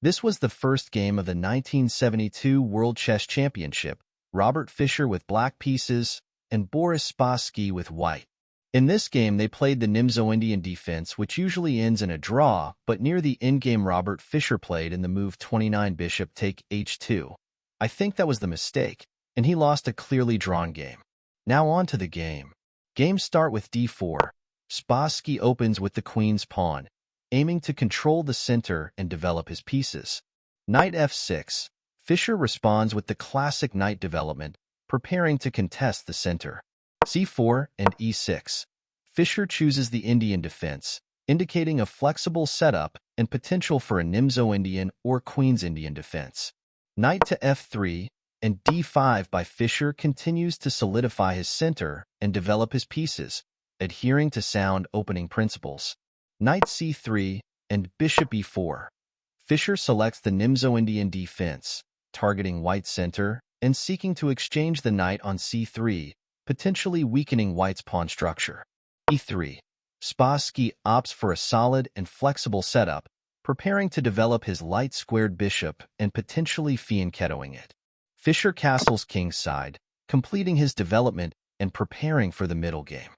This was the first game of the 1972 World Chess Championship, Robert Fischer with black pieces and Boris Spassky with white. In this game, they played the Nimzo-Indian Defense, which usually ends in a draw, but near the endgame Robert Fischer played in the move 29 bishop take h2. I think that was the mistake, and he lost a clearly drawn game. Now on to the game. Game start with d4. Spassky opens with the queen's pawn, aiming to control the center and develop his pieces. Knight f6. Fischer responds with the classic knight development, preparing to contest the center. c4 and e6. Fischer chooses the Indian defense, indicating a flexible setup and potential for a Nimzo-Indian or Queen's Indian defense. Knight to f3 and d5 by Fischer continues to solidify his center and develop his pieces, adhering to sound opening principles. Knight c3 and bishop e4. Fischer selects the Nimzo-Indian defense, targeting white's center and seeking to exchange the knight on c3, potentially weakening white's pawn structure. e3. Spassky opts for a solid and flexible setup, preparing to develop his light-squared bishop and potentially fianchettoing it. Fischer castles kingside, completing his development and preparing for the middle game.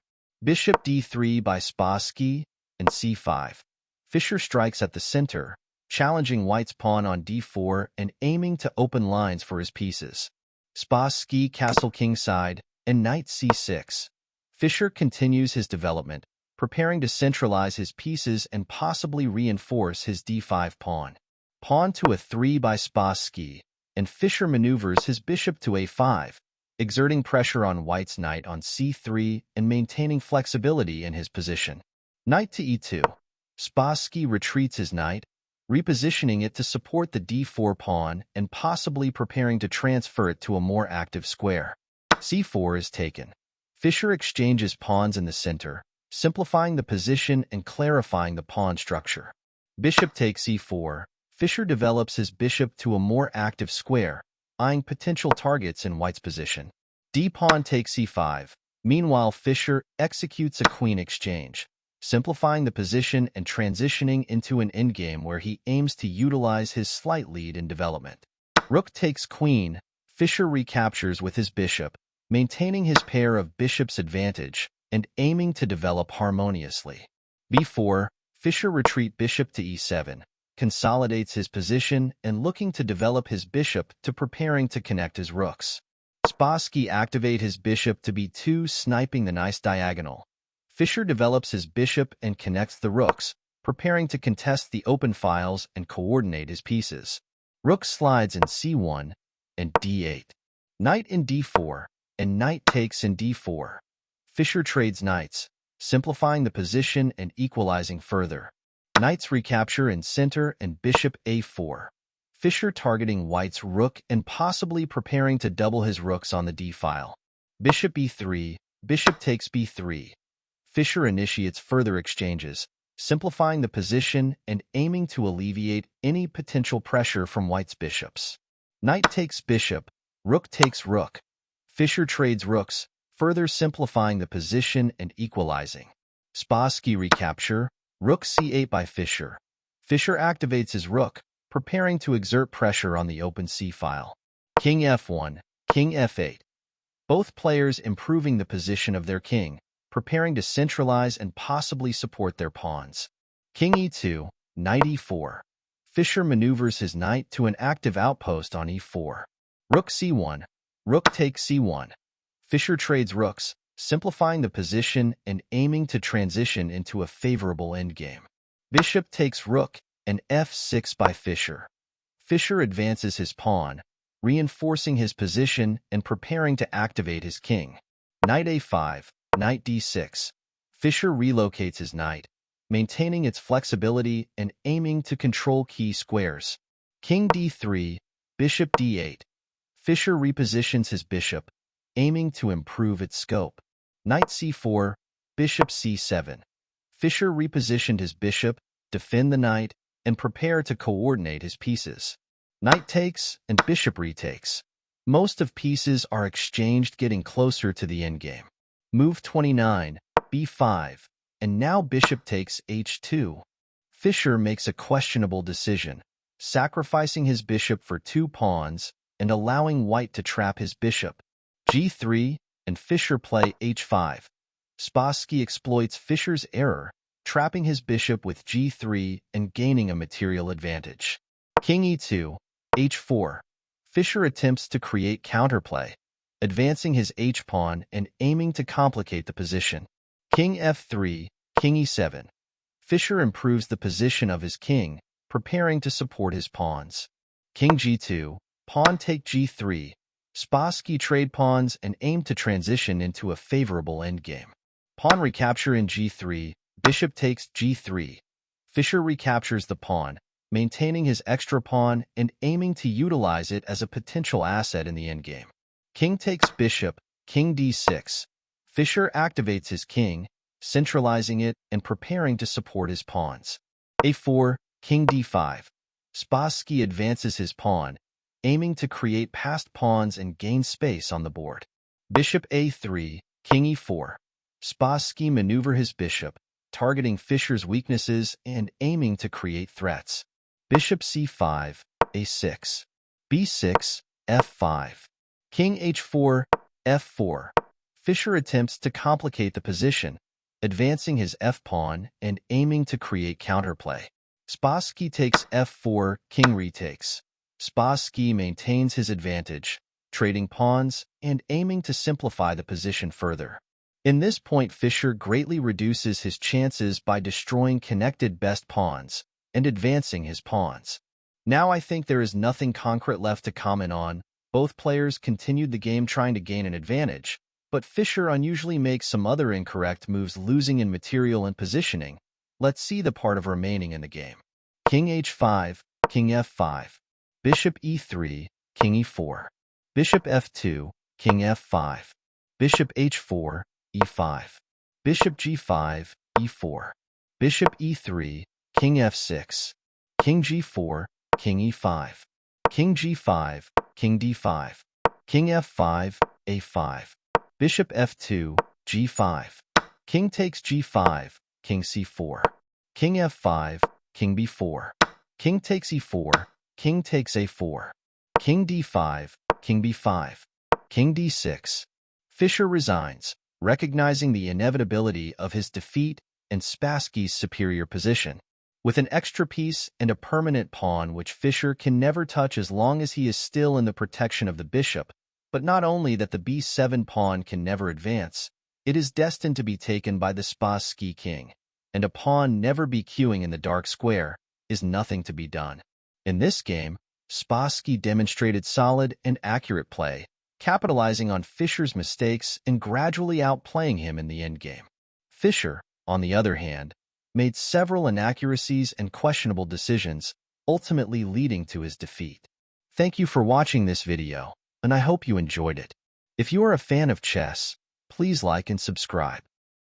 Bishop d3 by Spassky and c5. Fischer strikes at the center, challenging white's pawn on d4 and aiming to open lines for his pieces. Spassky castle kingside and knight c6. Fischer continues his development, preparing to centralize his pieces and possibly reinforce his d5 pawn. Pawn to a3 by Spassky, and Fischer maneuvers his bishop to a5, exerting pressure on white's knight on c3 and maintaining flexibility in his position. Knight to e2. Spassky retreats his knight, repositioning it to support the d4 pawn and possibly preparing to transfer it to a more active square. c4 is taken. Fischer exchanges pawns in the center, simplifying the position and clarifying the pawn structure. Bishop takes e4. Fischer develops his bishop to a more active square, eyeing potential targets in white's position. d-pawn takes c5. Meanwhile, Fischer executes a queen exchange, simplifying the position and transitioning into an endgame where he aims to utilize his slight lead in development. Rook takes queen. Fischer recaptures with his bishop, maintaining his pair of bishops advantage and aiming to develop harmoniously. b4. Fischer retreat bishop to e7, consolidates his position and looking to develop his bishop to preparing to connect his rooks. Spassky activate his bishop to b2, sniping the nice diagonal. Fischer develops his bishop and connects the rooks, preparing to contest the open files and coordinate his pieces. Rook slides in c1 and d8. Knight in d4 and knight takes in d4. Fischer trades knights, simplifying the position and equalizing further. Knights recapture in center and bishop a4. Fischer targeting white's rook and possibly preparing to double his rooks on the d-file. Bishop e3, bishop takes b3. Fischer initiates further exchanges, simplifying the position and aiming to alleviate any potential pressure from white's bishops. Knight takes bishop, rook takes rook. Fischer trades rooks, further simplifying the position and equalizing. Spassky recapture, rook c8 by Fischer. Fischer activates his rook, preparing to exert pressure on the open c-file. King f1, king f8. Both players improving the position of their king, preparing to centralize and possibly support their pawns. King e2, knight e4. Fischer maneuvers his knight to an active outpost on e4. Rook c1, rook takes c1. Fischer trades rooks, simplifying the position and aiming to transition into a favorable endgame. Bishop takes rook and f6 by Fischer. Fischer advances his pawn, reinforcing his position and preparing to activate his king. Knight a5, knight d6. Fischer relocates his knight, maintaining its flexibility and aiming to control key squares. King d3, bishop d8. Fischer repositions his bishop, aiming to improve its scope. Knight c4, bishop c7. Fischer repositioned his bishop, defend the knight, and prepare to coordinate his pieces. Knight takes and bishop retakes. Most of pieces are exchanged, getting closer to the endgame. Move 29, b5, and now bishop takes h2. Fischer makes a questionable decision, sacrificing his bishop for 2 pawns and allowing white to trap his bishop. G3, and Fischer play H5. Spassky exploits Fischer's error, trapping his bishop with G3 and gaining a material advantage. King E2, H4. Fischer attempts to create counterplay, advancing his H-pawn and aiming to complicate the position. King F3, King E7. Fischer improves the position of his king, preparing to support his pawns. King G2, pawn take G3. Spassky trade pawns and aim to transition into a favorable endgame. Pawn recapture in G3, bishop takes G3. Fischer recaptures the pawn, maintaining his extra pawn and aiming to utilize it as a potential asset in the endgame. King takes bishop, King D6. Fischer activates his king, centralizing it and preparing to support his pawns. A4, King D5. Spassky advances his pawn, aiming to create passed pawns and gain space on the board. Bishop A3, King E4. Spassky maneuver his bishop, targeting Fischer's weaknesses and aiming to create threats. Bishop C5, A6. B6, F5. King H4, F4. Fischer attempts to complicate the position, advancing his F-pawn and aiming to create counterplay. Spassky takes F4, King retakes. Spassky maintains his advantage, trading pawns and aiming to simplify the position further. In this point, Fischer greatly reduces his chances by destroying connected best pawns and advancing his pawns. Now I think there is nothing concrete left to comment on. Both players continued the game trying to gain an advantage, but Fischer unusually makes some other incorrect moves, losing in material and positioning. Let's see the part of remaining in the game. King H5, King F5. Bishop E3, King E4. Bishop F2, King F5. Bishop H4, E5. Bishop G5, E4. Bishop E3, King F6. King G4, King E5. King G5, King D5. King F5, A5. Bishop F2, G5. King takes G5, King C4. King F5, King B4. King takes E4, King takes A4. King D5, King B5. King D6. Fischer resigns, recognizing the inevitability of his defeat and Spassky's superior position. With an extra piece and a permanent pawn which Fischer can never touch as long as he is still in the protection of the bishop, but not only that the B7 pawn can never advance, it is destined to be taken by the Spassky king, and a pawn never be queuing in the dark square is nothing to be done. In this game, Spassky demonstrated solid and accurate play, capitalizing on Fischer's mistakes and gradually outplaying him in the endgame. Fischer, on the other hand, made several inaccuracies and questionable decisions, ultimately leading to his defeat. Thank you for watching this video, and I hope you enjoyed it. If you are a fan of chess, please like and subscribe.